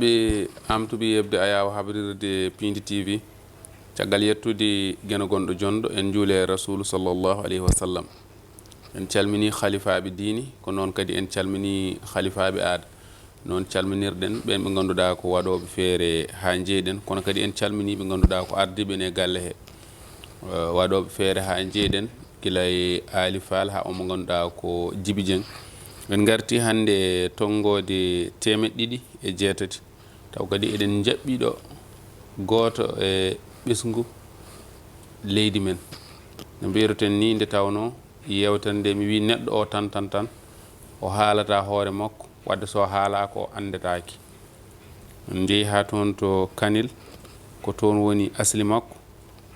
ɓe amtuɓe yebde ayawa habrirde Pindi TV caggal yettude geno gonɗo jonɗo en juule rasulu sallllahu alayhi wa sallam en calmini khalifaɓe diini ko noon kadi en calmini khalifaɓe aada noon calminirɗen ɓen ɓe ganduɗa ko waɗoɓe feere ha jeyɗen kono kadi en calmini ɓe ganduɗa ko ardiɓe ne galle he waɗoɓe feere ha jeyɗen gila e Ali Fall ha omo ganduɗa ko Djiby Dieng en garti hande tongode 208 taw kadi eɗen jaɓɓiɗo goto e ɓesgu leydi men no mbiyeten ni nde tawno yewtande mi wi neɗɗo o tan o haalata hoore makko wadde so haala ko andetaki en jeehi ha toon to Kanel ko toon woni asli makko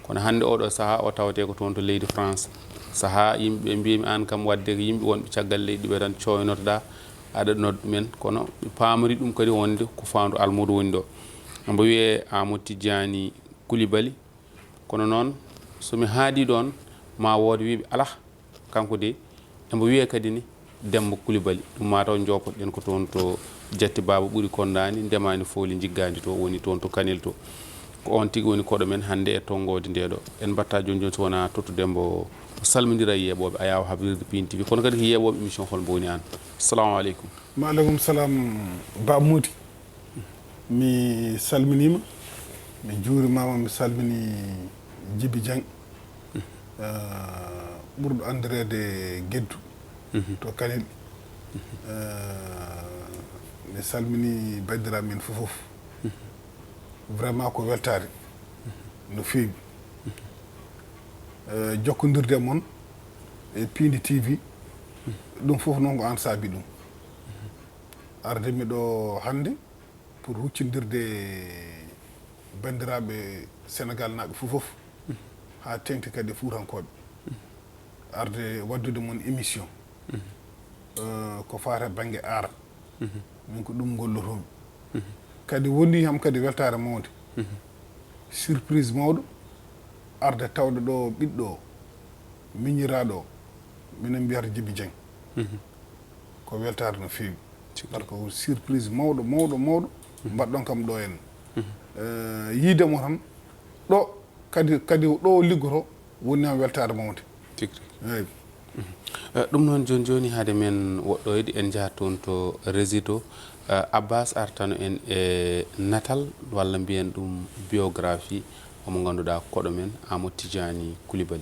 kono hande oɗo saaha o tawte ko toon to leydi France saaha yimɓe mbimi an kam wadde ko yimɓe wonɓe caggal leydi ɓe tan coynotoɗa aɗa noddu men kono pamori ɗum kadi wonde ko fandu almudo woni ɗo mbo wiye Amadou Tidiani Coulibaly kono noon somi haadi ɗon ma wood wiɓe ala kanko de embo wiye kadi ni Demba Coulibaly ɗum mataw jopoɗen ko toon to Jatti Baba ɓuuri kondani ndemani fooli jiggadi to woni toon to Kanel to ko on tigui woni koɗo men hande e tongode ndeɗo en batta joni so wona tottudembo salmodira e yeɓoɓe ayawa habrirde Pindi TV kono kadi ko yeɓoɓe émission holmo woni an assalamu aleykum. maaleykum salam Ba Mody mi salminima mi juurimama mi salmini Djiby Dieng ɓurɗo andirede Gueddou to Kanel mi salmini bandiraɓe men fof vraiment ko weltare no feewi jokkodirde moon e Pindi TV ɗum fof noon ko an saabi ɗum arde miɗo hande pour huccidirde bandiraɓe Sénégal naɓe fof ha tengti kadi Fuutankoɓe arde waddude moon émission ko fata banggue aara min ko ɗum gollotomi kadi woni ham kadi weltare mawde surprise mawɗo arde tawde ɗo ɓiɗɗo miñiraɗo minen mbiyata Djiby Dieng ko weltare no feewi par ko surprise mawɗo mbaɗɗon kam ɗo en yiidemo tan ɗo kadi ɗo liggoto woni ham weltare mawde eyyi ɗum noon joni haade men woɗɗoyde en jahat toon to rési to Abbas artano en e natal walla mbiyen ɗum biographie omo ganduɗa koɗo men Amadou Tidiani Coulibaly.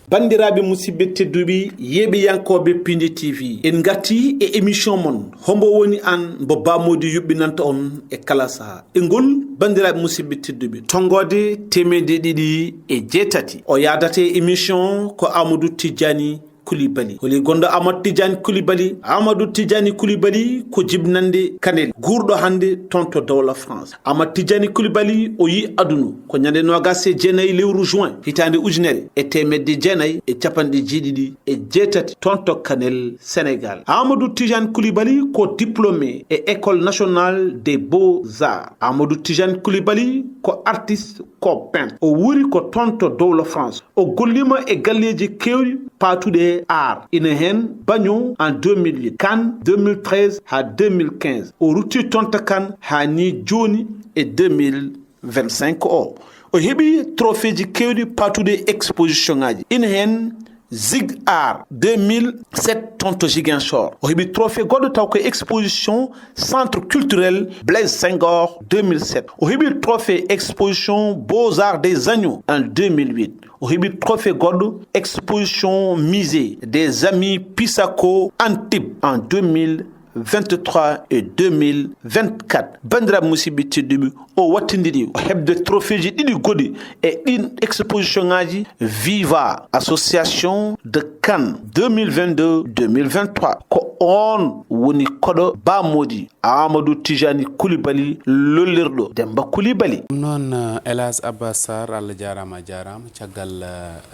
bandiraɓe musidɓe tedduɓe yeeɓiyankoɓe Pindi TV en gatti e émission mon hombo woni an mbo Ba Mody yuɓɓinanta on e kala saaha e ngol bandiraɓe musidɓe tedduɓe tongode 208 o yadate émission ko Amadou Tidiani Coulibaly holi gonɗo Amadou Tidiani Coulibaly. Amadou Tidiani Coulibaly ko jibnande Kanel gurɗo hande toon to dawla France. Amadou Tidiani Coulibaly o yi aduna ko ñande 29 lewru juin hitande ujunere e temedde jeenayyi e capanɗe jeeɗiɗi e jeetati toon to Kanel Sénégal. Amadou Tidiani Coulibaly ko diplômé e école nationale des beaux-arts. Amadou Tidiani Coulibaly ko artiste ko peintre o wuri ko toon to dawla France o gollima e galleji kewɗi patuɗe art ina hen bagno en 2008 Cannes 2013 ha 2015 o rutti toon to Cannes ha ni joni e 2025 o heeɓi trophée ji kewɗi patuɗe exposition ngaji ina hen Zig Art 2007 toon to Ziguinchor o heeɓi trophée goɗɗo taw ko exposition centre culturel Blaise Senghor 2007 o heeɓi trophée exposition Beaux-Arts des Agneaux en 2008 o heeɓi trophée goɗɗo exposition musée des amis Pissaco Antibes en 2023 et 2024 bandiraɓe musidɓe tedduɓe o wattidiɗi o hebde trophée ji ɗiɗi goɗɗi e ɗin exposition ngaji Viva association de Cannes 2022-2023 ko on woni koɗo Ba Mody Amadou Tidiani Coulibaly lollirɗo Demba Coulibaly. ɗum noon Elhadj Abbas Sarr Allah jarama caggal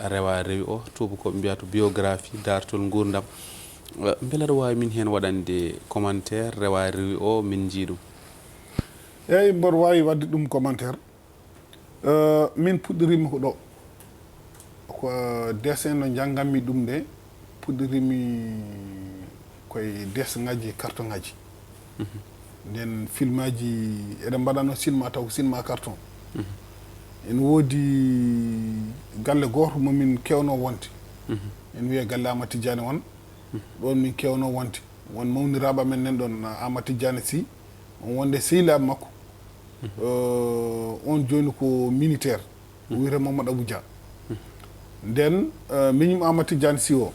rewa rewi o tubakoɓe mbiyata biographie dartol gurdam beele aɗa wawi min hen waɗande commentaire rewa rewi o min jiiɗum. eyyi mboɗo wawi wadde ɗum commentaire min puɗɗorimi ko ɗo ko dessin no jangganmi ɗum nde puɗɗorimi koye dessin ngaji carton ngaji nden film aji eɗen mbaɗano cinéma taw ko cinéma carton en woodi galle gooto momin kewno wonde en wiye galle Amadou Tidiane won ɗon min kewno wonde won mawniraɓe men nan ɗon Amadou Tidiane Sy on wonde sehilaɓe makko on joni ko militaire wiyete Mamadou Abou Dia nden miñum Amadou Tidiane Sy o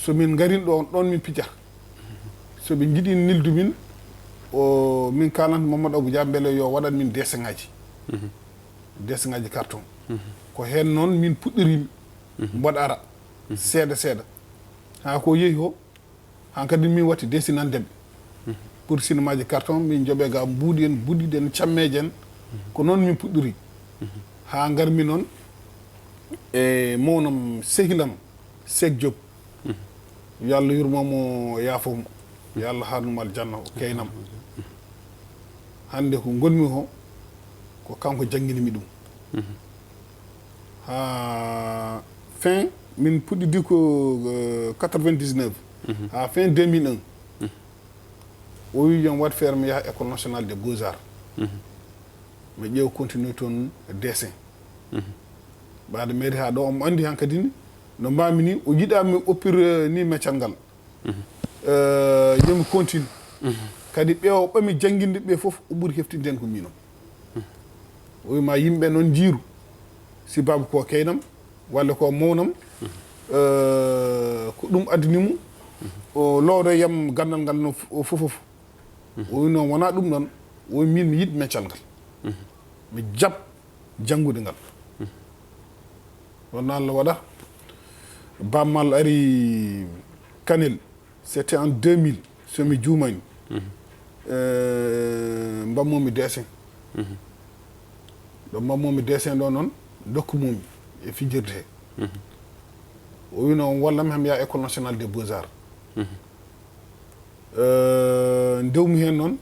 somin garin ɗon min pijata soɓe jiiɗi nildu min o min kalanta Mamadou Abou Dia beele yo waɗan min dessin ngaji carton ko hen noon min puɗɗirimi mboɗo ara seeɗa seeɗa ha ko yeehi o han kadi min watti dessinandeɓe pour cinéma ji carton min jooɓe ga mbuuɗi en buɗɗiɗi en cammeje en ko noon min puɗɗiri ha garmi noon e mawnam sehilam Sek Diop yo Allah yurmomo yaafomo yo Allah harnumo aljanna o keynam hande ko gonmi ko kanko jangguinimi ɗum ha fin min puɗɗidi ko 99 ha fin 2001 o wi jom wat feere mi yaha école nationale des beaux arts mi ƴeew continue toon dessin ɓaade mairie ha ɗo omo andi han kadi ni no mbami ni o jiɗami oppir ni meccal ngal yomi continue kadi ɓe o ɓami jangguinde ɓe foof o ɓuuri heftinde hen ko minon o wima yimɓe noon jiiru si baaba ko keynam walla ko mawnam ko ɗum addinimo o lowre yam gandal ngal no fofof o wi noon wona ɗum ɗon o wi min mi yiɗi meccal ngal mi jab janngude ngal wonno Allah waɗa bammal ari Kanel c'était en 2000 somi juumani mbammomi dessin ɗo mbammomi dessin ɗo noon dokkumomi e fijirde he o wi noon wallami hami yaha école nationale des beaux arts ndewmi hen noon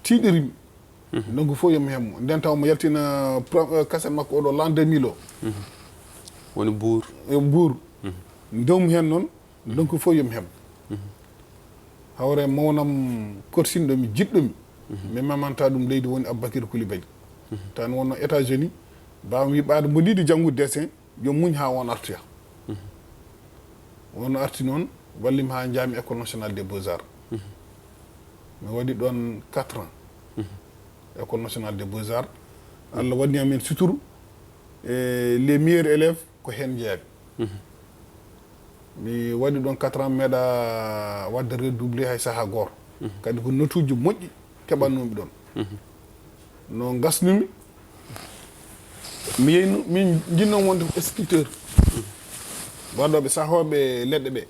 tiiɗirimi ndongu fof yomi hemmo nden taw mo yaltina kaset makko oɗo l'an 2000 o woni bour ndewmi hen noon ndongu fof yomi hemmo hawre mawnam korsinɗo mi jiɗɗomi mi memanta ɗum leydi woni Aboubacry Coulibaly tan wonno États-Unis mbawmi wi ɓaade mbo yiɗi janngude dessin yo muñ ha won artoya wonno arti noon wallimi ha jaami école nationale des beaux arts mi waɗi ɗon 4 ans école nationale des beaux arts Allah waɗni amen suturu e les meilleurs élèves ko hen jeeyaɓe mi waɗi ɗon 4 ans meeɗa wadde redoublé hay saaha goto kadi ko notuji moƴƴi keɓannomi ɗon no gasnumi mi yeyno min jinnon wonde ko sculpteur waɗoɓe sahoɓe leɗɗe ɓe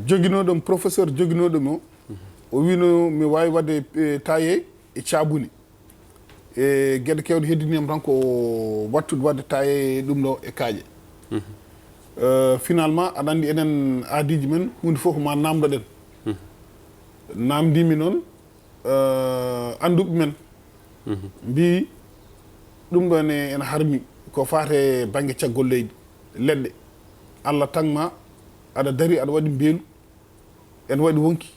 joguinoɗomi professeur joguinoɗomi o wino mi wawi wadde taillé e cabuni e gueɗe kewɗe heddiniyam tan ko wattude wadde taillé ɗum ɗo e kaaƴe finalement aɗa andi enen aadiji men hunde fof ko ma namdoɗen namdimi noon anduɓe men mbi ɗum ɗon ene harmi ko fate banggue caggol leydi leɗɗe Allah tagma aɗa dari aɗa waɗi mbeelu ene waɗi wonki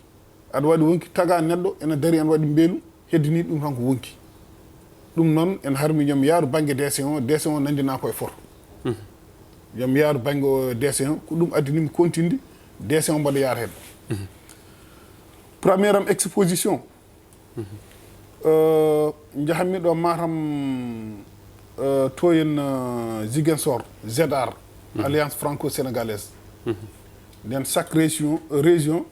aɗa waɗi wonki taga neɗɗo ene dari ene waɗi mbeelu heddini ɗum tan ko wonki ɗum noon ene harmi yomi yaaru banggue dessin o nandina koye foto yomi yaaru banggue o dessin o ko ɗum addinimi continde dessin o mbaɗa yaara hen premiére am exposition jahanmi ɗo Matam to en Ziguinchor ZAR alliance franco-sénégalaise nden chaque région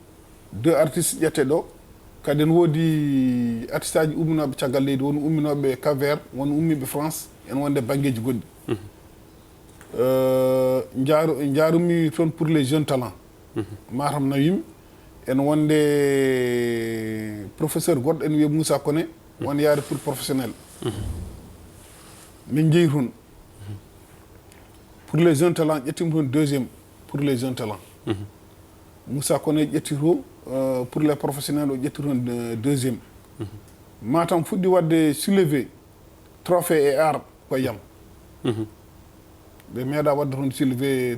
2 artistes ƴette ɗo kadi en woodi artiste aji umminoɓe caggal leydi woni umminoɓe Cap-Vert woni ummiɓe France en wonde banggueji goɗɗi jaarumi toon pour les jeunes talents Matam nawimi en wonde professeur goɗɗo en wiye Moussa Koné won yaade pour professionnel min jeeyi toon pour les jeunes talents ƴettimi toon deuxiéme pour les jeunes talents Moussa Koné ƴetti to pour les professionnels o ƴetti toon deuxiéme Matam fuɗɗi wadde soulevé trophée et art ko yam ɓe meeɗa wadde toon soulevé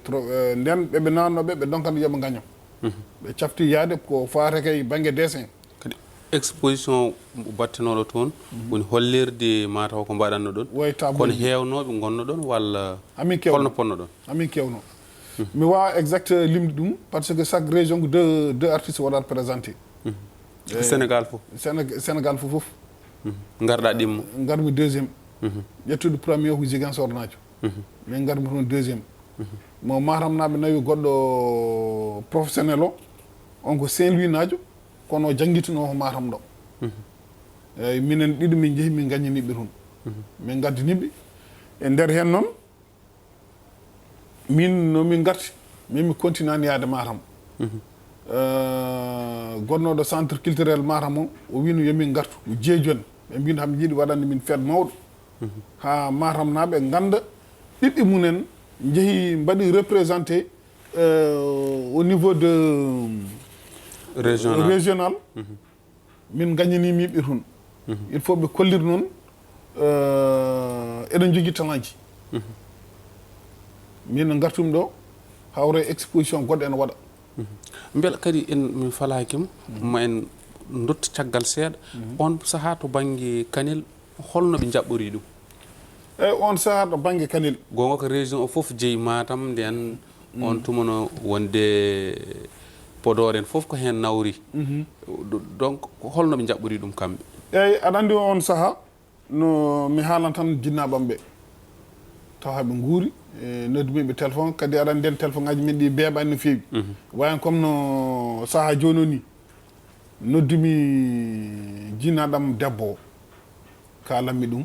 nden ɓeɓe nannoɓe ɓe donkana yooɓe gaño ɓe cafti yaade ko fawata kay baŋnge dessin kadi exposition battenoɗo toon woni hollirde mataw ko mbaɗanno ɗon way table kono heewnoɓe gonno ɗon walla amin kewno holno ponno ɗon amin kewno mi wawa exact limde ɗum par ce que chaque région ko deux artistes waɗat présenté sénégal fof sénégal fof garɗa ɗimmo garmi deuxiéme ƴettude premier ko Ziguinchor najo min garmi toon deuxiéme mo Matam naɓe nawi goɗɗo professionnel o on ko Saint-Louis najo kono jangguitino ko Matam ɗo eyyi minen ɗiɗo min jeehi min gañaniɓe toon min gaddaniɓe e nder hen noon min nomin garti min mi continue yaade Matam gonnoɗo centre culturel Matam o wino yomin gartu o jeejoni ɓe mbino hami jiiɗi waɗande min fête mawɗo ha Matam naɓe ganda ɓiɓɓe munen jeehi mbaɗi représenté au niveau de régional min gañanimiɓe toon il faut ɓe kollir noon eɗen jogui talent ji min gartumi ɗo hawre exposition goɗɗo ene waɗa beela kadi en min falakima ma en dotti caggal seeɗa on saaha to banggue Kanel holno ɓe jaɓɓori ɗum eyyi on saaha to banggue Kanel gonga ko région o foof jeeyi Matam nden on tumano wonde Podor en foof ko hen nawri donc holno ɓe jaɓɓori ɗum kamɓe eyyi aɗa andi on saaha no mi haalan tan jinnaɓam ɓe taw haɓe guuri noddumiɓe téléphone kadi aɗa nden téléphone ngaji min ɗi beeɓani no feewi wayan comme no saaha joni o ni noddumi jinnaɗam debbo o kalanmi ɗum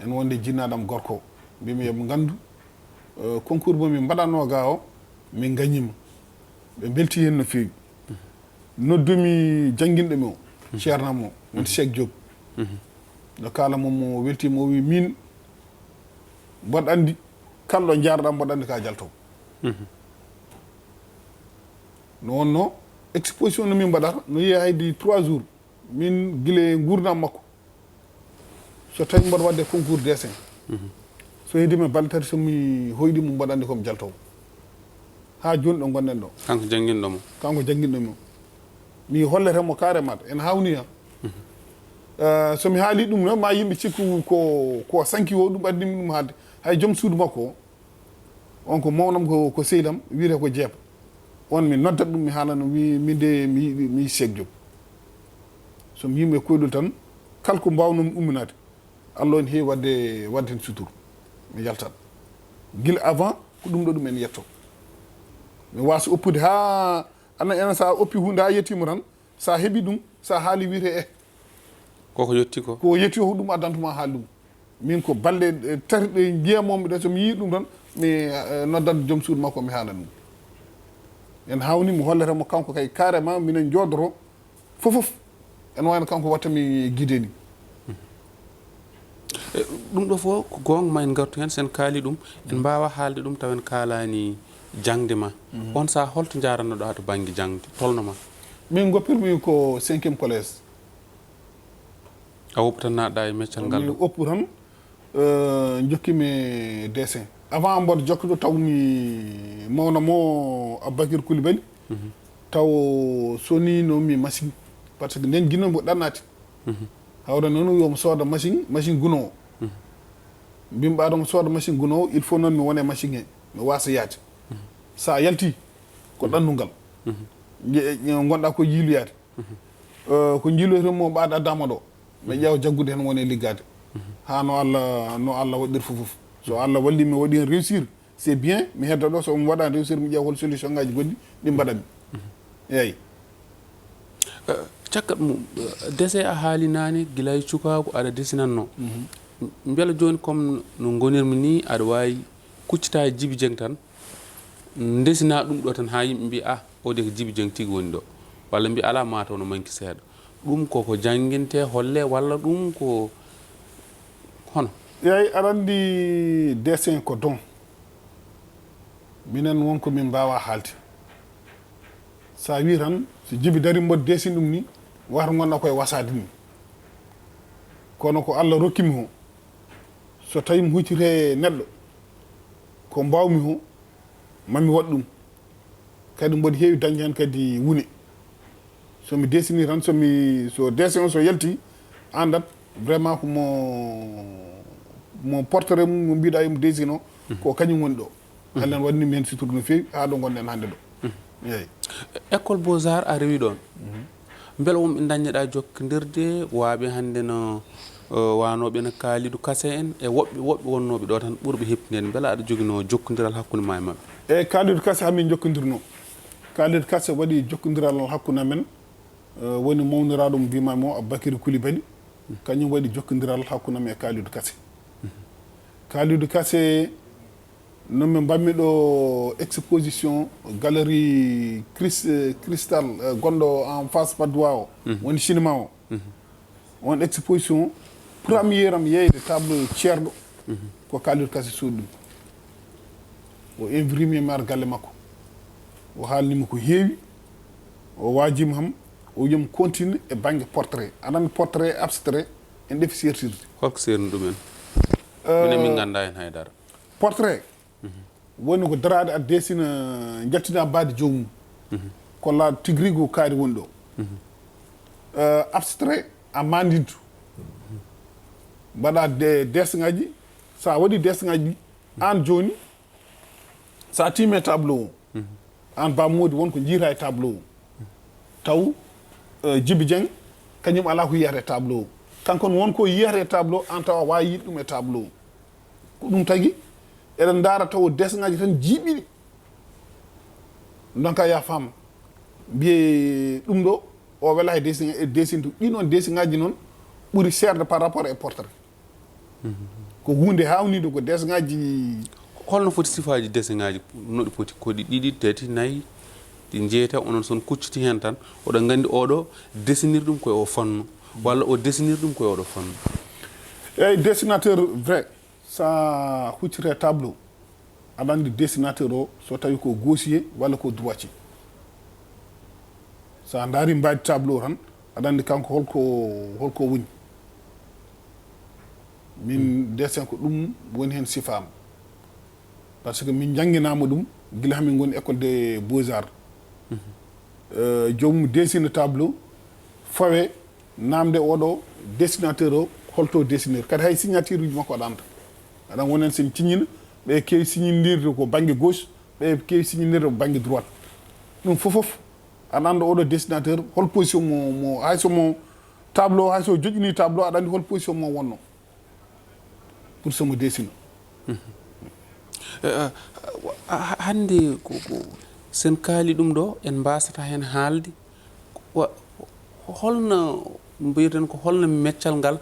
en wonde jinnaɗam gorko o mbimi yoɓe gandu concours momi mbaɗanno ga o min gañima ɓe belti hen no feewi noddumi jangguinɗomi o ceernam o wonti Cheikh Diop no kala mom o weltima o wi min mboɗo andi kalɗo jarɗa mboɗo andi ka jaltowo no wonno exposition no min mbaɗata no yiya haydi 3 jours min guile gurdam makko so tawi mboɗo wadde concours dessin so heedimi balɗe tati somi hoyɗimo mboɗo andi komi jaltowo ha joni ɗo gonɗen ɗo kanko jangguinɗomo o mi holletemo carrément en hawni ha somi haali ɗum no ma yimɓe cikku ko sanki o ɗum addimi ɗum haalde hay joom suudu makko o on ko mawnam ko seydam wiyete ko jeepa on mi noddat ɗum mi haalano mi de mi Cheikh Diop somi yimɓe koyɗol tan kala ko mbawnomi umminade Allah en heewi wadde hen sutour mi yaltat guila avant ko ɗum ɗo ɗum en yetto mi wasa oppude ha ana enen sa oppi hunde ha yettima tan sa heeɓi ɗum sa haali wiyete koko yetti ko yetti ko ɗum addantuma haali ɗum min ko balɗe tati ɗe jeeyamomi ɗe somi yii ɗum tan mi noddat joom suudu makko mi haala ɗum en hawni mi holletamo kanko kay carrément minen jodoro fofof en wayno kanko wattami guidé ni ɗum ɗo fof ko gonga ma en gartu hen sen kaali ɗum en mbawa haalde ɗum taw en kalani jangde ma on sa holto jarannoɗo ha to banggue jangde tolnoma min goppirmi ko 5e collège a woppu tan naɗɗa e meccal ngal mi oppu tan jokkimi dessin avant mboɗo jokkuɗo tawmi mawnamo Aboubacry Coulibaly taw soninomi machine par ce que nden guino mbo ɗannati hawre noon yomi sooda machine gunowo mbimi ɓaɗo mo sooda machine gunowo il faut noon mi wone machine he mi wasa yaade sa yalti ko ɗannungal gonɗa ko yiiloyade ko jiiloytemo ɓaɗa addama ɗo mi ƴeewa jaggude hen wone liggade ha no Allah waɗir fof so Allah walli mi waɗi hen réussir c'est bien mi hedda ɗo so mi waɗani réussir mi ƴeewa hol solution ngaji goɗɗi ɗi mbaɗami eyyi caggal mum dese a haali nane guila e cukagu aɗa desinanno beela joni comme no gonirmi ni aɗa wawi kuccita e Djiby Dieng tan desina ɗum ɗo tan ha yimɓe mbi o de ko Djiby Dieng tigui woni ɗo walla mbi ala mataw no manki seeɗa ɗum koko jangguinte holle walla ɗum ko hono yeyi aɗa andi dessin ko don minen wonko min mbawa haalde sa wi tan so Djiby dari mboɗo dessin ɗum ni wata gonɗa koye wasade ni kono ko Allah rokkimi ho so tawi mi huccite neɗɗo ko mbawmi ho mami waɗ ɗum kadi mboɗo heewi dañde hen kadi wune somi desini tan so dessin o so yalti andat vraiment mo portrait mum mo mbiɗa yomo dessin o ko kañum woni ɗo Allah en waɗanimi hen suturu no feewi ha ɗo gonɗen hannde ɗo eyyi école beaux arts a rewi ɗon beele wonɓe dañƴeɗa jokkodirde waaɓe hannde no wanoɓe no Kalidou Kassé en e woɓɓe wonnoɓe ɗo tan ɓuurɓe heptinede beele aɗa joguino jokkodiral hakkude ma e mabɓe eyyi Kalidou Kassé hamin jokkodirno Kalidou Kassé waɗi jokkodiral hakkude amen woni mawniraɗo mo mbimami o Aboubacry Coulibaly kañum waɗi jokkodiral hakkude amen e Kalidou Kassé Kalidou Kassé nomin mbanmi ɗo exposition galerie cristal gonɗo en face Padois o woni cinéma o on exposition premiére am yeyde table ceerɗo ko Kalidou Kassé soodi ɗum o invrimimi ar galle makko o haalnimi ko heewi o waajima ham o yomi continue e banggue portrait aɗa portrait abstrait en ɗefi sertirde holko serni ɗumen minen min ganda hen haydara portrait woni ko darade a desina jaltina baade jomum kolla tigui ko kaari woni ɗo abstrait a mandintu mbaɗa desgaji sa waɗi desgaji ɗi an joni sa tiime tableau o an bamodi wonko jiira e tableau o taw Djiby Dieng kañum ala ko yiyata e tableau o kankon wonko yiyata e tableau an tawa wawi yiide ɗum e tableau o ko ɗum tagui eɗen daara taw desgaji tan jiiɓiɗi donc ya fam mbiye ɗum ɗo o wela e dessin ɗiɗon dessingaji noon ɓuuri serde par rapport e portrait ko hunde hawniɗo ko desgaji holno foti sifaji dessingaji noɗi poti koɗi ɗiɗi tati nayyi ɗi jeeta onon son kucciti hen tan oɗon gandi oɗo dessinir ɗum koye o fonno walla o dessinir ɗum koye oɗo fonno eyyi dessinateur vrai sa huccire tableau aɗa andi dessinateur o so tawi ko gaussier walla ko droitier sa daari mbadi tableau tan aɗa andi kanko holko woni min dessin ko ɗum woni hen sifama par ce que min jangguinama ɗum guila hamin goni école des beaux arts jomum dessine tableau fawe namde oɗo dessinateur o holto dessineur kadi hay signature uji makko aɗa anda aɗan wonen sen ciññina ɓe kewi siñinirde ko banggue gauche ɓe kewi siñinirde ko banggue droite ɗum fofof aɗa anda oɗo dessinateur hol position mo hay somo tableau hay so joƴƴini tableau aɗa andi hol position mo wonno pour somo dessina hande sen kaali ɗum ɗo en mbasata hen haalde holno mbiyeten ko holno meccal ngal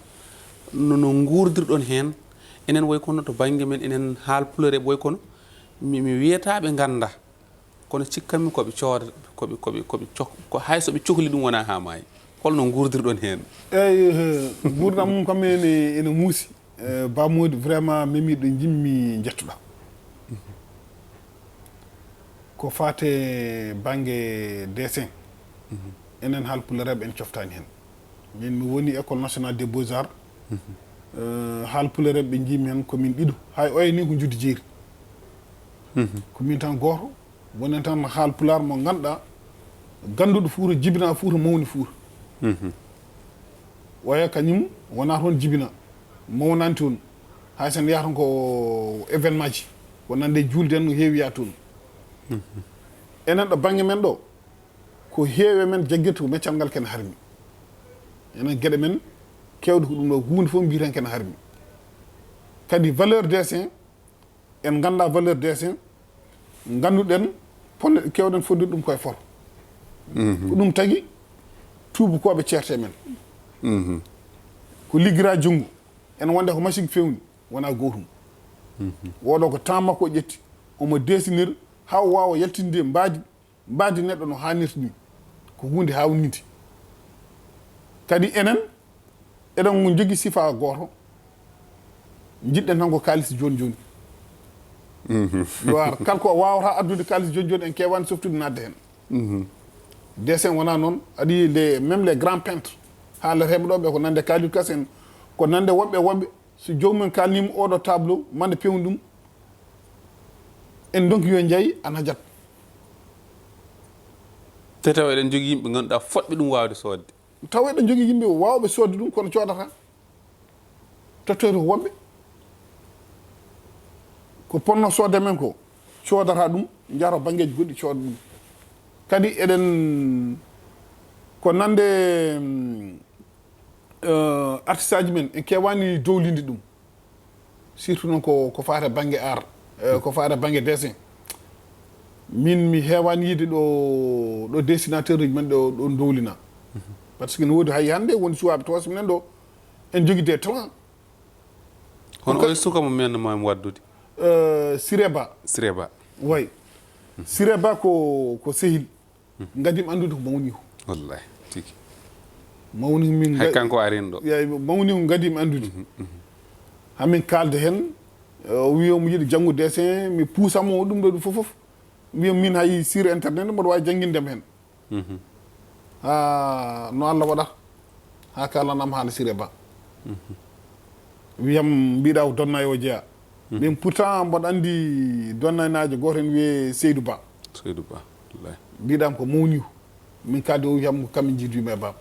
no guurdirɗon hen enen way kono to banggue men enen haal Pulare ɓoy kono mi wiyataɓe ganda kono cikkanmi koɓe cooda koɓe hay soɓe cohli ɗum wona ha maayi holno guurdirɗon hen eyyi gurdam mum kam ene muusi bamodi vraiment memiɗo jimmi jettuɗa ko fate banggue dessin enen haal Pulareɓe en coftani hen min mi woni école nationale des beaux arts haal Pulareɓe ɓe jimi hen komin ɗiɗo hay oya ni ko juddi jeeri komin tan goto wonen tan haal Pular mo ganduɗa ganduɗo Fuuta jibina Fuuta mawni Fuuta oya kañum wona toon jibina mawnani toon hay sen yaha ton ko événement ji wonande julde en no heewi ya toon enen ɗo banggue men ɗo ko heewe men jagguirta ko meccal ngal kene harmi enen gueɗe men kewde ko ɗum ɗo hunde fof mbiten kene harmi kadi valeur dessin en ganda valeur dessin ganduɗen ponno kewɗen foddude ɗum koye for ko ɗum tagui tubakoɓe ceerte men ko liggira junggo en wonde ko machine fewni wona gotum woɗo ko temps makko ƴetti omo dessinir ha wawa yaltinde mbadi neɗɗo no hannirta ni ko hunde hawnide kadi enen eɗen jogui sifa goto jiɗɗen tan ko kalis joni joni yo ar kala ko wawata addude kalis joni joni en kewani softude nadde hen dessin wona noon aɗa les même les grands peintres haalateɓe ɗo ɓe ko nande Kalidou Kassé en ko nande woɓɓe so jomumen kalnima oɗo tableau mande pewni ɗum en donki yo jeeyi an hajat so taw eɗen jogii yimɓe ngannduɗaa fotɓe ɗum waawde soodde taw eɗen jogii yimɓe waawɓe soodde ɗum kono coodata tottori ko woɓɓe ko ponno soodde men ko coodata ɗum jaro banggueji goɗɗi cooda ɗum kadi eɗen ko nande artiste aji men en kewani dowlinde ɗum surtout noon ko fate banggue art ko fate banggue dessin min mi hewani yiide ɗo dessinateur uji men ɗo dowlina par ce que ne woodi hay hande woni suwaɓe toosa minen ɗo en jogui des talent hono oye suka mo mennomami waddude Sireba way Sireba ko sehil gadima andude ko mawni ko wallahi tigi mawni min hay kanko arin ɗo mawni ko gadima andude hamin kalde hen wiyomo yiiɗi janggude dessin mi puusamo ɗum ɗo fof wiyam min hay sur internet mboɗo wawi jangguindem hen ha no Allah waɗata ha kalanam haala Sireba wiyam mbiɗa ko donna o jeeya min pourtant mboɗo andi donnanajo goto en wiye Seydou Ba wallahi mbiɗam ko mawni ko min kalde o wiyam ko kamɓe jiiduyima e baba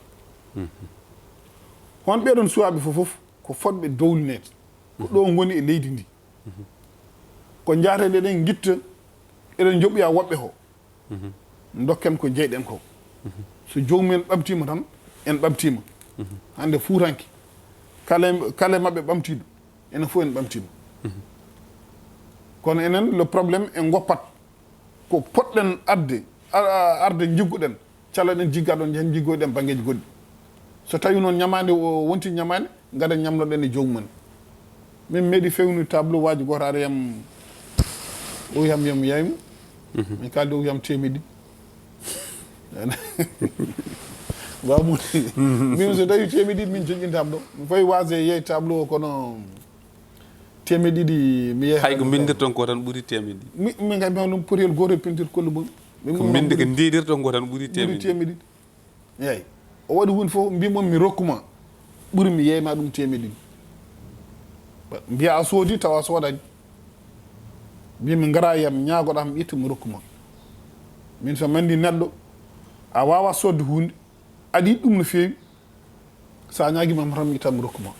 hon ɓeɗon suwaɓe fof ko fotɓe dowlinede ko ɗo goni e leydi ndi ko jaateɗe ɗen guitta eɗen joɓɓoya woɓɓe ko dokken ko jeyɗen ko so jomumen ɓamtima tan en ɓamtima hande Fuutanke kala mabɓe ɓamtiɗo enen fof en ɓamtima kono enen le probléme en goppat ko poɗɗen arde jigguɗen caloɗen jiggaɗon hen jiggoyɗen banggueji goɗɗi so tawi noon ñamade wonti ñamade gaɗen ñamloɗen e jomumen min meeɗi fewnu tableau waji goto ara yam o wiyam yam yeymo min kalde o wiyam temedɗi wamudi min so tawi temedɗiɗi min joƴƴintama ɗo mi fawi wasde yeey tableau o kono temedɗiɗi mi yeeha hay ko bindirton ko tan ɓuuri temedɗiɗi min kam ɗum potiyel goto peinture kolle mum ko binde ko ndidirton ko tan ɓuuri temedɗiɗi eyyi o waɗi hunde fof mbimon mi rokkuma ɓuuri mi yeyma ɗum temedɗiɗi mbiya a soodi tawa soodani mbimi gara yam ñagoɗam ƴetta mi rokkuma min so mandi neɗɗo a wawa sodde hunde aɗa yiɗi ɗum no fewi sa ñaguimam tan mi ƴetta mi rokkuma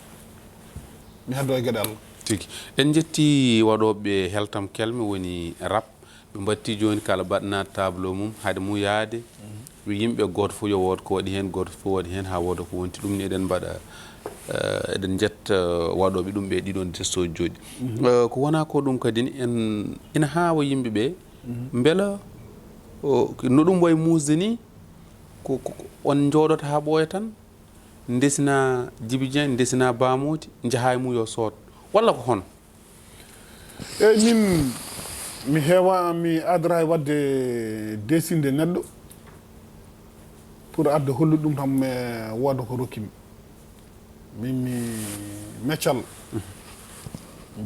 mi heddo e gueɗe Allah tigi en jetti waɗoɓe heltam kelme woni rap ɓe batti joni kala baɗana tableau mum haade mu yaade yimɓe goto fof yo wood ko waɗi hen goto fof waɗi hen ha wooda ko wonti ɗum ni eɗen mbaɗa eɗen jetta waɗoɓe ɗum ɓe ɗiɗon gestoji jooɗi ko wona ko ɗum kadi ni ina hawa yimɓeɓe beela no ɗum wayi musde ni ko on jooɗota ha ɓooya tan desina Djiby Dieng desina Bamody jaaha e mum yo sood walla ko hono eyyi min mi heewa mi adora e wadde desinde neɗɗo pour adde hollude ɗum tan me wooda ko rokkimi min mi meccal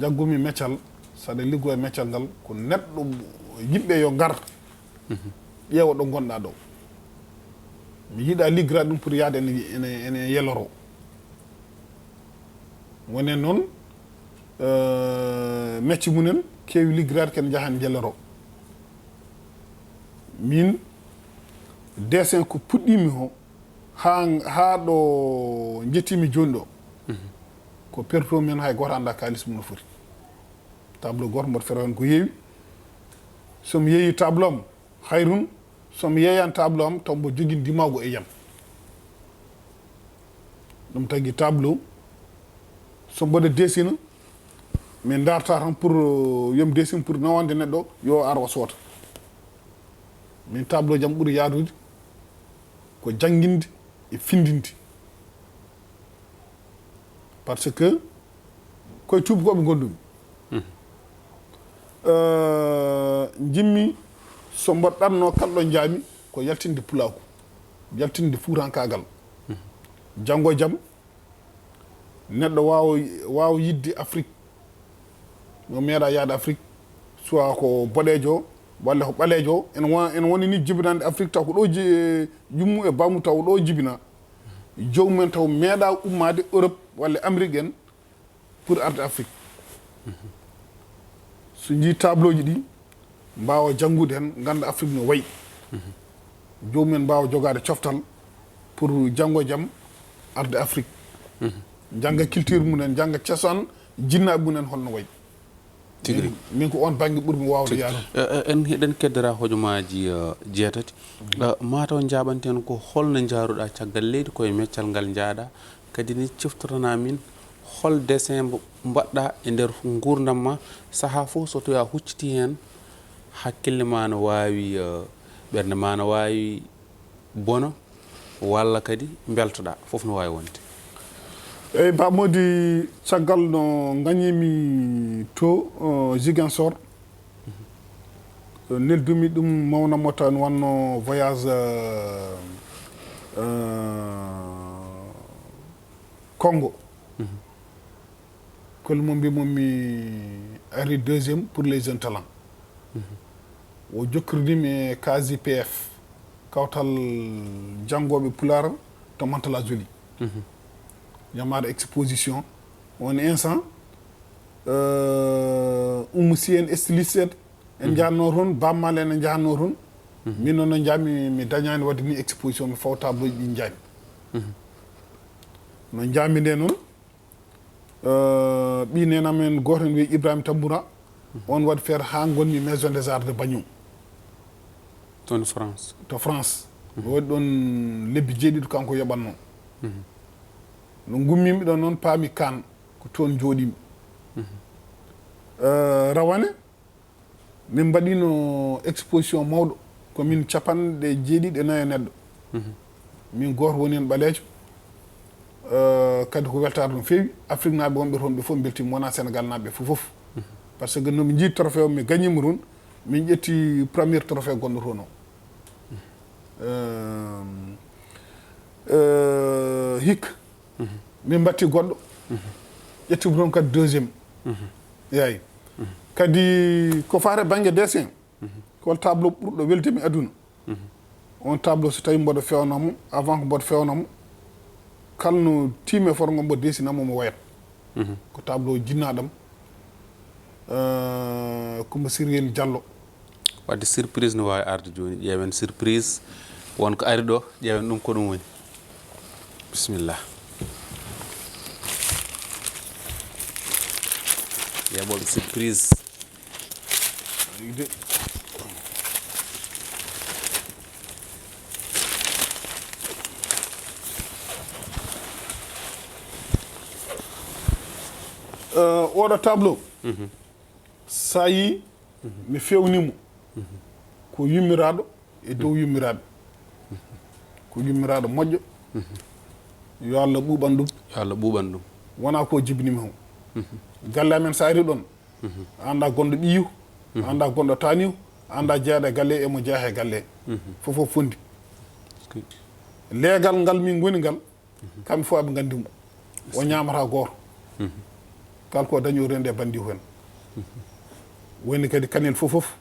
jaggumi meccal saɗa liggo e meccal ngal ko neɗɗo yimɓe yo gar ƴeewa ɗo gonɗa ɗo mi yiiɗa liggirade ɗum pour yaade ene yeloro wonen noon mecce munen keewi liggirade ken jahan jelloro min dessin ko puɗɗimi ho ha ɗo jettimi joni ɗo ko perto men hay goto anda kalis mum no foti tableau goto mboɗo fera hen ko heewi somi yeeyi tableau am hayrun somi yeeyani tableau am taw mbo joguini dimago e yam ɗum tagui tableau so mboɗo dessina min darta tan pour yomi dessine pour nawande neɗɗo yo ar o soota min tableau jam ɓuuri yaadude ko jangguinde e findinde par ce que koye tubakoɓe gondumi jimmi so mboɗo ɗanno kalɗo jaami ko yaltinde pulaku yaltinde fuutankagal janggo e jaam neɗɗo wawa yidde Afrique no meeɗa yaade Afrique soit ko boɗejo o walla ko ɓalejo o en woni ni jibinande Afrique taw ko ɗo yummu e bammu taw ɗo jibina jomumen taw meeɗa ummade Europe walla Amérique en pour arde Afrique so jii tableau ji ɗi mbawa janggude hen ganda Afrique no wayi jomumen mbawa jogade coftal pour janggo jaam arde Afrique jangga culture munen jangga cosaan jinnaɓe munen holno wayi tigri min ko on banggue ɓurmi wawde yaarude en heɗen keddora hojomaji jeetati mataw jaɓanten ko holno jaaruɗa caggal leydi koye meccal ngal jaaɗa kadi ni ciftorana min hol dessin mbaɗɗa e nder gurdam ma saaha fof so toya hucciti hen hakkille ma no wawi ɓerde ma no wawi bono walla kadi beltoɗa fof no wawi wonde eyyi bamodi caggal no gañimi to Ziguinchor neldumi ɗum mawnamo tan wanno voyage Congo kolmo mbimo mi ari deuxiéme pour les jeunes talents o jokkirdimi e KJPF kawtal janggoɓe pular to Mantala Joli jamade exposition on instant si en styliste en jahanno toon bammal en jahanno toon min noon no jaami mi dañani wadde ni exposition mi fawta boyi ɗi jaami no jaami nde noon ɓi nenamen goto en wiye Ibrahima Tamboura on waɗi feere ha gonmi maison des arts de Bagnon toon France to France mi waɗi ɗon lebbi jeeɗiɗo kanko yoɓatno no gummimi ɗon noon paami kan ko toon jooɗimi rawane min mbaɗino exposition mawɗo komin capanɗe jeeɗiɗi e nayo neɗɗo min goto woni hen ɓaleejo kadi ko weltare no feewi Afrique naaɓe wonɓe toon ɓe fof beltima wona Sénégal naaɓe fof par ce que nomi jii trophée o mi gagnima toon min ƴetti premier trophée gonɗo toon o hikka min batti goɗɗo ƴettimi toon kadi deuxiéme yayi kadi ko fate banggue dessin ko tableau ɓurɗo weldemi aduna on tableau so tawi mboɗo fewnamo avant ko mboɗo fewnamo kalno tiime forgo mbo desinamo mo wayat ko tableau jinnaɗam Coumba Cyril Diallo wadde surprise no wawi arde joni ƴeewen surprise wonko ari ɗo ƴeewen ɗum ko ɗum woni bisimillah yaɓoɓe surprise de oɗo tableau sa yi mi fewnimo ko yummiraɗo e dow yummiraɓe ko yummiraɗo moƴƴo yo Allah ɓuuɓan ɗum yo Allah ɓuuɓan ɗum wona ko jibinimi hon galle amen sa ari ɗon anda gonɗo ɓiyu anda gonɗo taniw anda jeeyaɗo e galle emo jeeya e galle fofo fondi leegal ngal min goni ngal kamɓe fof aɓe gandimo o ñamata goto kala ko dañi o rende e bandi hen woni kadi kanel fof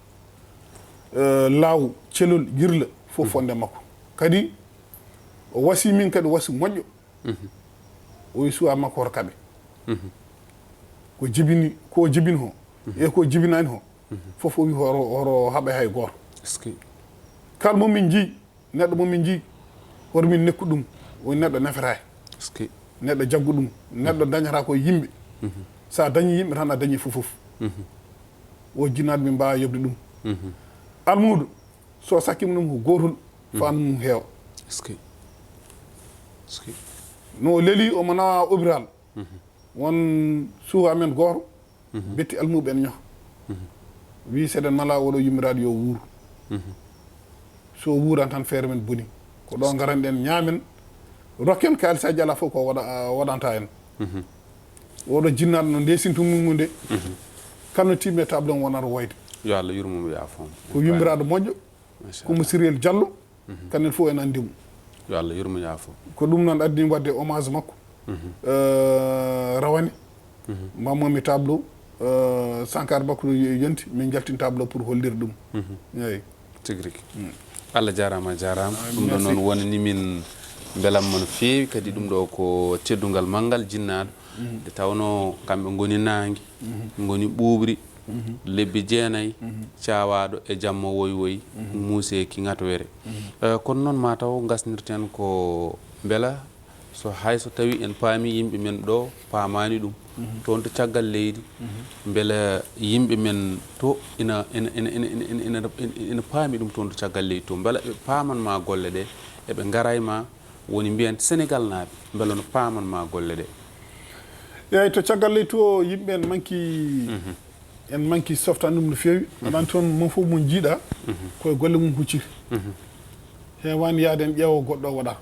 laaw celol yirla fof fonde makko kadi o wasi min kadi wasi moƴƴo o wi suwa makko hoto kaɓe ko jibini ko jibini ho e ko jibinani ho fof o wi horo haɓa hay goto kala momin jii neɗɗo momin jii hoto min nekku ɗum woni neɗɗo nefetaki neɗɗo jaggu ɗum neɗɗo dañata ko yimɓe sa dañi yimɓe tan a dañi fof o jinnaɗo min mbawa yobde ɗum almudo so sakkima ɗum ko gotol fandu mum heewa no leeli omo nawa hôpital won suuha men goto betti almuɓe en ñoha wi seɗen mala oɗo yummiraɗo yo wuuro so wuuran tan feere men boni ko ɗo garanɗen ñaamen rokken kalisaji ala fof ko waɗanta en oɗo jinnaɗo no ndesintumum nde kalno timme table on wonata woyde yo Allah yurmomo yaafom ko yummiraɗo moƴƴo Coumba Cyril Diallo kanen fof en andimo yo Allah yurmo yaafo ko ɗum noon addini wadde hommage makko rawani mbammomi tableau Sankar Bakru yonti min jaltin tableau pour hollire ɗum eyi tigi rigi Allah jarama ɗum ɗo noon wonani min belamma no feewi kadi ɗum ɗo ko teddugal manggal jinnaɗo nde tawno kamɓe goni nangue goni ɓuɓri lebbi jeenayi cawaɗo e jamma woy woy muuse kiŋato were kono noon ma taw gasnirten ko beela so hay so tawi en paami yimɓe men ɗo paamani ɗum toon to caggal leydi beela yimɓe men to ina paami ɗum toon to caggal leydi to beela ɓe paamanma golle ɗe eɓe garay ma woni mbiyan Sénégal naaɓe beela no paamanma golle ɗe eyyi to caggal leydi to yimɓe en manki softan ɗum no feewi aɗan toon mon fof mo jiiɗa koye golle mum hucciri hewani yaade en ƴeewo goɗɗo o waɗa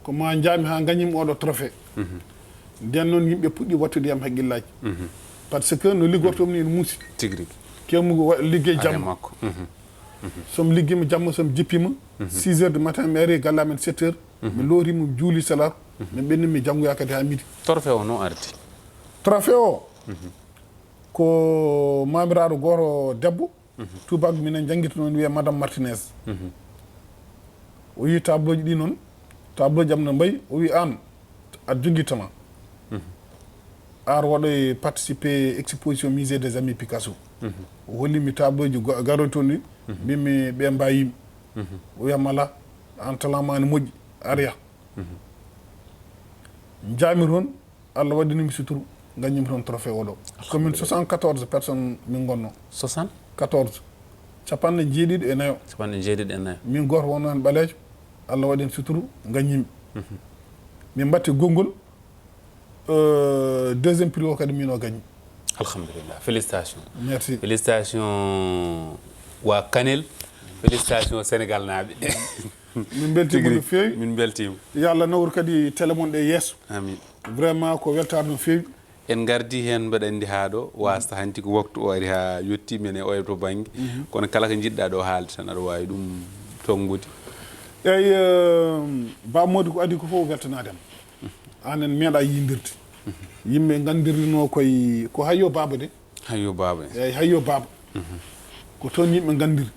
ko ma jaami ha gañimi oɗo trophée nden noon yimɓe puɗɗi wattude yam haqqillaji par ce que no liggortomi ni ene muusi tigui rigui kemu liggey jamma somi ligguima jamma somi jippima 6 heures du matin mi ari galle amen 7 heures mi loorima mi juuli salat mi ɓenni mi janggoya kadi ha midi trophée o no ardi trophée o ko mamiraɗo goto debbo tubago minen jangguita noon wiye madame Martinez o wi tableau ji ɗi noon tableau ji am no mbayi o wi an aɗa jogui talent ar waɗoye participé exposition musée des amis Picasso o hollimi tableau ji garoy toon ni mbimi ɓe mbayimi o wiyam ala an talent ma ne moƴƴi arya jaami toon Allah waɗinimi suturu gañimi toon trophée oɗo commune 74 personnes min gonno 74 capanɗe jeeɗiɗi e nayo min goto wonno hen ɓaleejo Allah waɗin suturu gañimi min mbatti gongol deuxième prix o kadi min o gañi alhamdulillah félicitations merci félicitations wa Kanel félicitations Sénégal naaɓe min beltima no feewi min beltima yo Allah nawru kadi télé mon ɗe yesso amin vraiment ko weltare no feewi en gardi hen mbaɗa andi ha ɗo wasta hanti ko waktu o ari ha yetti men e oya to banggue kono kala ko jiɗɗa ɗo haalde tan aɗa wawi ɗum tongude eyyi bamodi ko adi ko fof weltanadem anen meeɗa yidirde yimɓe gandirino koye ko hayyo baba de hayyo baba eyyi hayyo baba ko toon yimɓe gandiri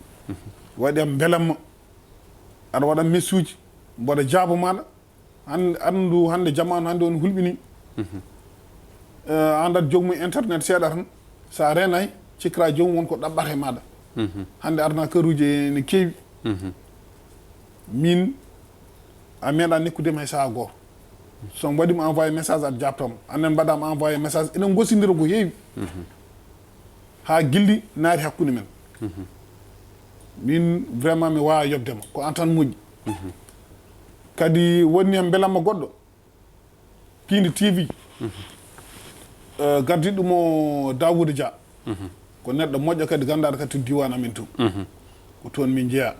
waɗem beelamma aɗa waɗa messuji mboɗa jaabo maɗa andu hande jamanu hande on hulɓini andat jogmu internet seeɗa tan sa renay cikkira jomum wonko ɗaɓɓata e maɗa hande arnaqueur uji ne keewi min a meeɗa nekkudema hay saha goto so waɗima envoyé message aɗa jabtoma annen mbaɗama envoyé message enen gossodira ko heewi ha guilɗi naati hakkude men min vraiment mi wawa yobdema ko an tan moƴƴi kadi woni hen beelamma goɗɗo Pindi TV gardiɗo ɗum o Daouda Dia ko neɗɗo moƴƴo kadi gandaɗo kadi to diwan amen to ko toon min jeeya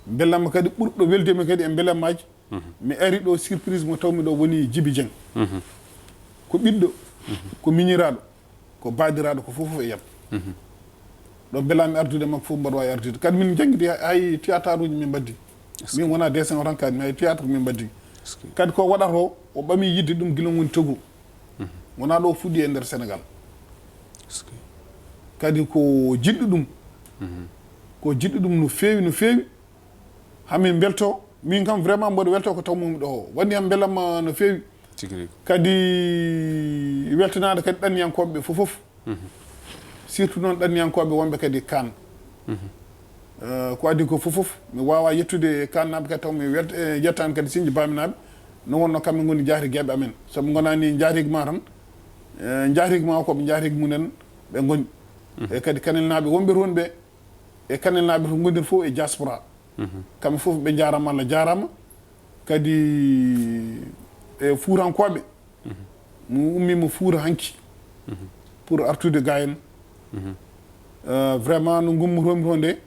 beelamma kadi ɓurɗo weldemi kadi e beelammaji mi ari ɗo surprise mo tawmi ɗo woni Djiby Dieng ko ɓiɗɗo ko miñiraɗo ko badiraɗo ko fof e yam ɗo beelami ardude makko fof mbaɗa wawi ardude kadi min jangguidi hay théâtre uji min mbaddi min wona dessin o tan kadi mi hay théâtre min mbaddi kadi ko waɗata o ɓami yidde ɗum guila woni Togo wona ɗo fuɗɗi e nder Sénégal kadi ko jiɗɗo ɗum ko jiɗɗo ɗum no feewi no feewi hamin belto min kam vraiment mboɗo welto ko tawmomi ɗo o waɗi ham beelamma no feewi kadi weltanade kadi ɗanniyankoɓe fof surtout noon ɗanniyankoɓe wonɓe kadi kan ko adi ko fof mi wawa yettude kannaɓe kadi taw mi yettani kadi Sindia Baminaɓe no wonno kamɓe goni jaatigueɓe amen soɓe gonani jaatigua tan jaatigua koɓe jaatigi munen ɓe goni e kadi kanel naɓe wonɓe toon ɓe e kanel naɓe to gondir fof e diaspora kamɓe fof ɓe jarama Allah jarama kadi e fuurankoɓe mo ummimo fuura hanki pour artude ga en vraiment no gummotomi to nde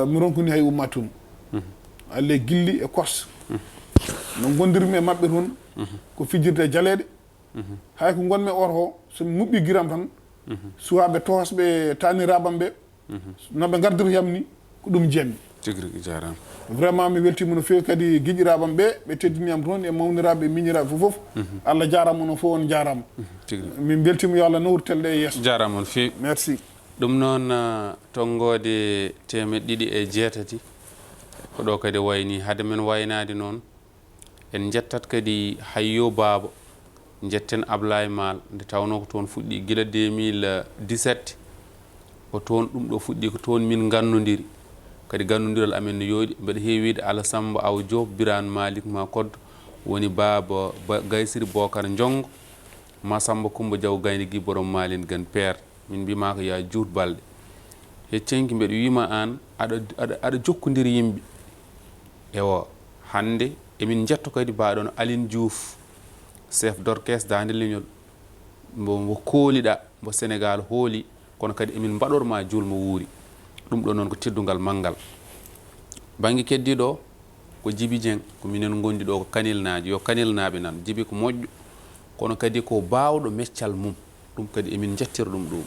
mi ronkuni hay ummatum alle gilli e korse no gondirmi e mabɓe toon ko fijirde jaleɗe hay ko gonmi oto somi muɓɓi guiram tan suwaɓe tohosɓe taniraɓam ɓe noɓe gardiri yam ni ko ɗum jeemmi tigui jarama vraiment mi weltima no fewi kadi guiƴiraɓam ɓe teddiniyam toon e mawniraɓe miñiraɓe fof Allah jarama no fof on jarama min beltima yo Allah nawru telɗe e yesso jarama on fewi merci ɗum noon tonggode 208 ko ɗo kadi wayni hade men waynade noon en jettat kadi hayyo baaba jetten Ablaye Mal nde tawno ko toon fuɗɗi gila 2017 ko toon ɗum ɗo fuɗɗi ko toon min gannodiri kadi gannodiral amen no yooɗi mbeɗa heewide Alassamba Aw Diop Birane Malik ma koddo woni baaba Gaysiri Bocar Jongo Masamba Coumba Diaw Gayni Gi Borom Malin gan père min mbima ko ya juut balɗe heccenki mbeɗa wima an aɗa jokkodiri yimɓe ewo hande emin jetto kadi mbaɗon Aline Diouf chef d'orchestre Dande Leñol mbo kooliɗa mbo Sénégal hooli kono kadi emin mbaɗorma julmo wuuri ɗum ɗo noon ko teddugal manggal banggue keddiɗo ko Djibi Dieng ko minen gondi ɗo ko Kanilnaji yo Kanilnaɓe nan Djibi ko moƴƴo kono kadi ko bawɗo meccal mum ɗum kadi emin jettira ɗum ɗum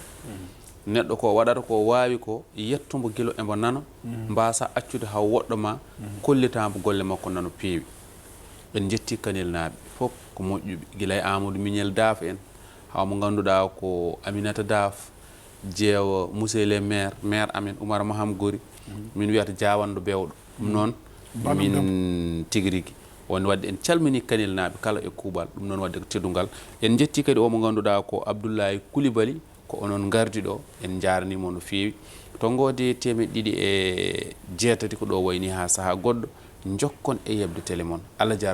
neɗɗo ko waɗata ko wawi ko yettumo guilo embo nano mbasa accude ha woɗɗoma kollitamo golle makko nano peewi en jetti Kanilnaɓe fof ko moƴƴuɓe guila e Amadou Mignel Daf en hawmo ganduɗa ko Aminata Daf jeewo monsieur le maire amen Oumar Maham Gori min wiyata Diawando Bewɗo ɗum noon min tigui rigui won wadde en calmini Kanilnaɓe kala e kuuɓal ɗum noon wadde ko teddugal en jetti kadi omo ganduɗa ko Abdoulaye Coulibaly ko onon gardi ɗo en jarnimo no fewi to gode 208 ko ɗo wayni ha saaha goɗɗo jokkon e yebde télé moon Allah jarama.